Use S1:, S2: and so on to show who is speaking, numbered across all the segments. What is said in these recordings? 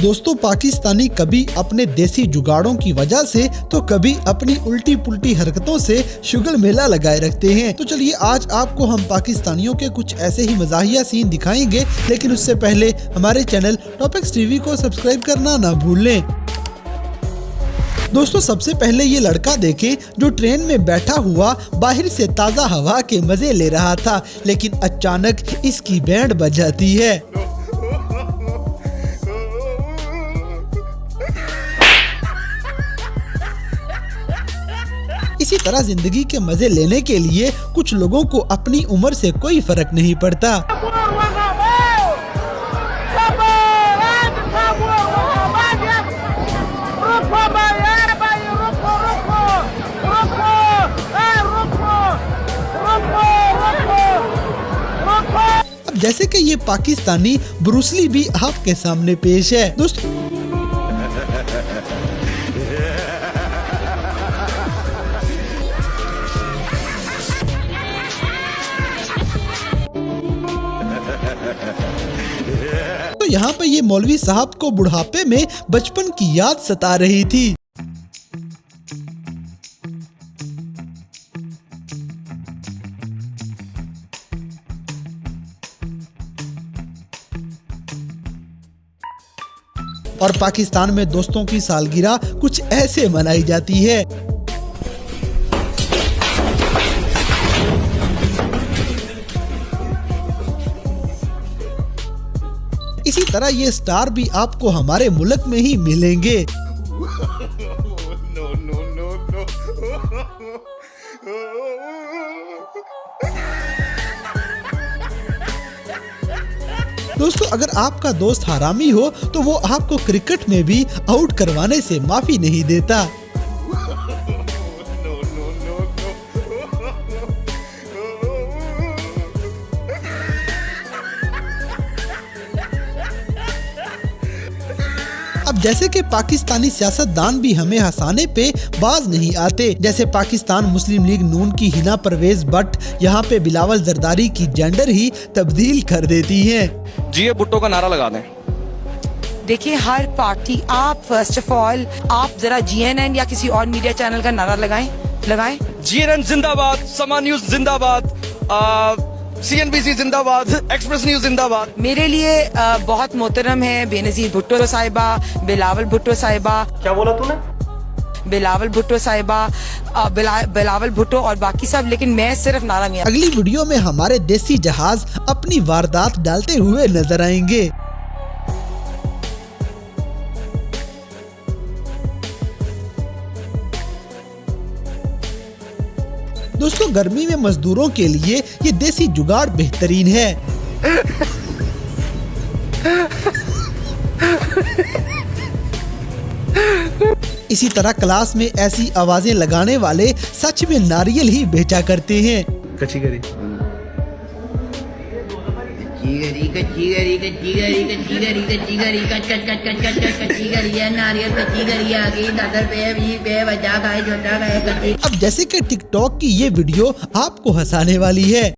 S1: दोस्तों पाकिस्तानी कभी अपने देसी जुगाड़ों की वजह से तो कभी अपनी उल्टी पुल्टी हरकतों से शुगर मेला लगाए रखते हैं। तो चलिए आज आपको हम पाकिस्तानियों के कुछ ऐसे ही मज़ाहिया सीन दिखाएंगे, लेकिन उससे पहले हमारे चैनल टॉपिक्स टीवी को सब्सक्राइब करना ना भूलें। दोस्तों सबसे पहले ये लड़का देखें जो ट्रेन में बैठा हुआ बाहर से ताज़ा हवा के मजे ले रहा था, लेकिन अचानक इसकी बैंड बज जाती है। इसी तरह जिंदगी के मजे लेने के लिए कुछ लोगों को अपनी उम्र से कोई फर्क नहीं पड़ता। अब जैसे कि ये पाकिस्तानी ब्रूस ली भी आपके सामने पेश है। दोस्तों तो यहाँ पे ये मौलवी साहब को बुढ़ापे में बचपन की याद सता रही थी। और पाकिस्तान में दोस्तों की सालगिरह कुछ ऐसे मनाई जाती है। इसी तरह ये स्टार भी आपको हमारे मुल्क में ही मिलेंगे। दोस्तों अगर आपका दोस्त हरामी हो तो वो आपको क्रिकेट में भी आउट करवाने से माफी नहीं देता। अब जैसे कि पाकिस्तानी सियासतदान भी हमें हंसाने पे बाज नहीं आते, जैसे पाकिस्तान मुस्लिम लीग नून की हिना परवेज भट्ट यहाँ पे बिलावल जरदारी की जेंडर ही तब्दील कर देती हैं।
S2: जी भुट्टो का नारा लगा दें।
S3: देखिए हर पार्टी, आप फर्स्ट ऑफ ऑल आप जरा GNN या किसी और मीडिया चैनल का नारा लगाएं।
S2: GNN जिंदाबाद, समा न्यूज जिंदाबाद, CNBC जिंदाबाद, एक्सप्रेस न्यूज जिंदाबाद।
S3: मेरे लिए बहुत मोहतरम है बेनजीर भुट्टो साहिबा, बिलावल भुट्टो साहिबा।
S2: क्या बोला तूने?
S3: बिलावल भुट्टो साहिबा, बिलावल भुट्टो और बाकी सब, लेकिन मैं सिर्फ नारा मियां।
S1: अगली वीडियो में हमारे देसी जहाज अपनी वारदात डालते हुए नजर आएंगे। दोस्तों गर्मी में मजदूरों के लिए ये देसी जुगाड़ बेहतरीन है। इसी तरह क्लास में ऐसी आवाजें लगाने वाले सच में नारियल ही बेचा करते हैं।
S4: कच्ची गरी
S1: अब जैसे कि टिकटॉक की ये वीडियो आपको हंसाने वाली है।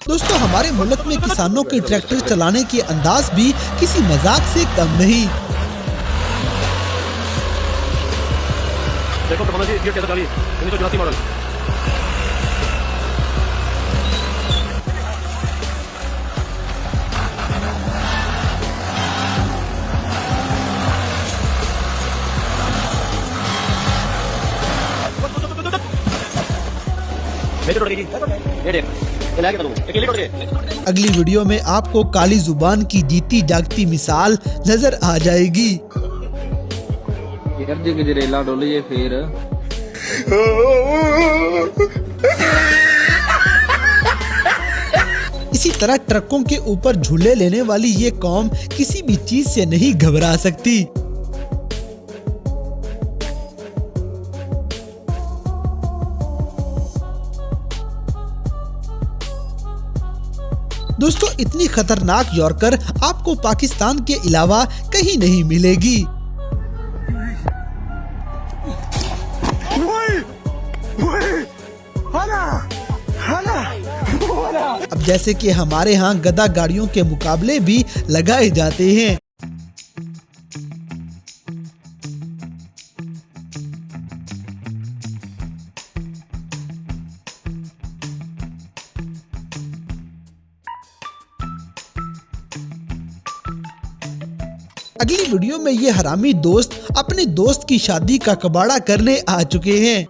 S1: दोस्तों हमारे मुल्क में किसानों के ट्रैक्टर चलाने के अंदाज भी किसी मजाक से कम नहीं।
S4: देखो तो जी ये कैसा गाड़ी 1984 मॉडल।
S1: अगली वीडियो में आपको काली जुबान की जीती जागती मिसाल नजर आ जाएगी। इसी तरह ट्रकों के ऊपर झूले लेने वाली ये कौम किसी भी चीज से नहीं घबरा सकती। दोस्तों इतनी खतरनाक यॉर्कर आपको पाकिस्तान के अलावा कहीं नहीं मिलेगी। अब जैसे कि हमारे यहाँ गधा गाड़ियों के मुकाबले भी लगाए जाते हैं। अगली वीडियो में ये हरामी दोस्त अपने दोस्त की शादी का कबाड़ा करने आ चुके हैं।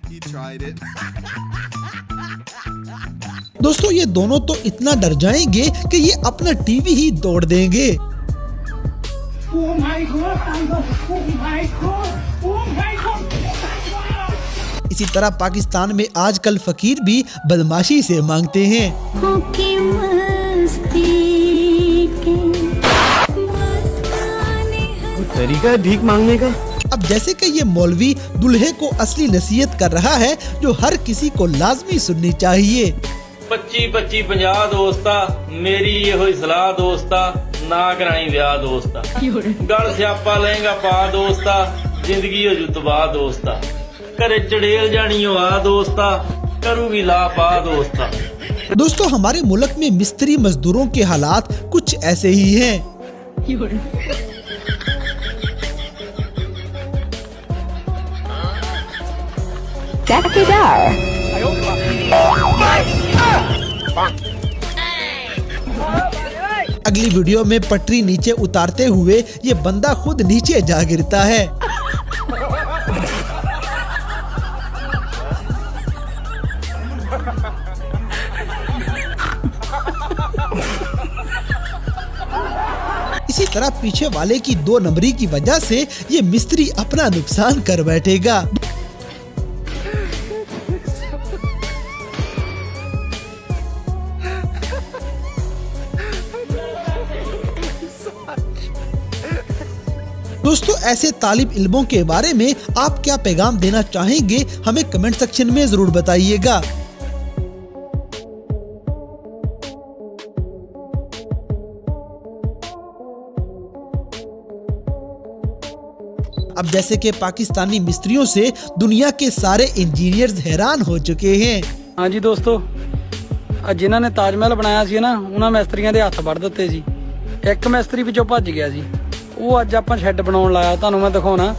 S5: He tried it.
S1: दोस्तों ये दोनों तो इतना डर जाएंगे कि ये अपना टीवी ही तोड़ देंगे।
S6: Oh my God! Oh my God! Oh my God!
S1: इसी तरह पाकिस्तान में आजकल फकीर भी बदमाशी से मांगते हैं।
S4: तरीका है भीख मांगने का।
S1: अब जैसे कि ये मौलवी दूल्हे को असली नसीहत कर रहा है जो हर किसी को लाजमी सुननी चाहिए।
S7: 25-50 दोस्ता मेरी ये सलाह दोस्ता ना कराई ब्याह दोस्ता गल स्यापा लहंगा पा दोस्ता जिंदगी हो जू तबाह दोस्ता घरे चड़ेल जानी हो आ दोस्ता करूगी ला पा दोस्ता।
S1: दोस्तों हमारे मुल्क में मिस्त्री मजदूरों के हालात कुछ ऐसे ही हैं। अगली वीडियो में पटरी नीचे उतारते हुए ये बंदा खुद नीचे जा गिरता है। इसी तरह पीछे वाले की 2 नंबरी की वजह से ये मिस्त्री अपना नुकसान कर बैठेगा। दोस्तों ऐसे तालिब इल्मों के बारे में आप क्या पैगाम देना चाहेंगे हमें कमेंट सेक्शन में जरूर बताइएगा। अब जैसे कि पाकिस्तानी मिस्त्रियों से दुनिया के सारे इंजीनियर्स हैरान हो चुके हैं।
S8: हाँ जी दोस्तों, जिन्हों ने ताजमहल बनाया सी ना उन्होंने मिस्त्रियों के हाथ बढ़ दिते जी। एक मिस्त्री पिछों भज गया जी। वो अज आप शेड बनाने लाया, तुहानू मैं दिखाना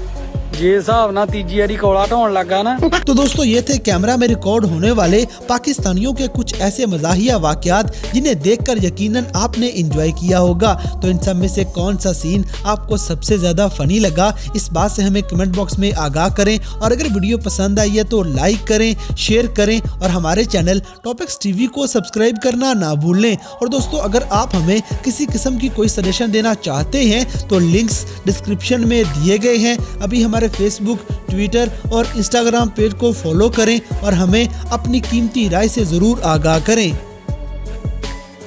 S8: जे हिसाब ना तीजी वारी कोला ढोन लगा ना।
S1: तो दोस्तों ये थे कैमरा में रिकॉर्ड होने वाले पाकिस्तानियों के कुछ ऐसे मजाहिया वाकयात जिन्हें देखकर यकीनन आपने एंजॉय किया होगा। तो इन सब में से कौन सा सीन आपको सबसे ज्यादा फनी लगा, इस बात से हमें कमेंट बॉक्स में आगाह करें। और अगर वीडियो पसंद आई है तो लाइक करें, शेयर करें और हमारे चैनल टॉपिक्स टीवी को सब्सक्राइब करना ना भूलें। और दोस्तों अगर आप हमें किसी किस्म की कोई सजेशन देना चाहते हैं तो लिंक्स डिस्क्रिप्शन में दिए गए हैं। अभी हमारे फेसबुक, ट्विटर और इंस्टाग्राम पेज को फॉलो करें और हमें अपनी कीमती राय से जरूर आगाह करें।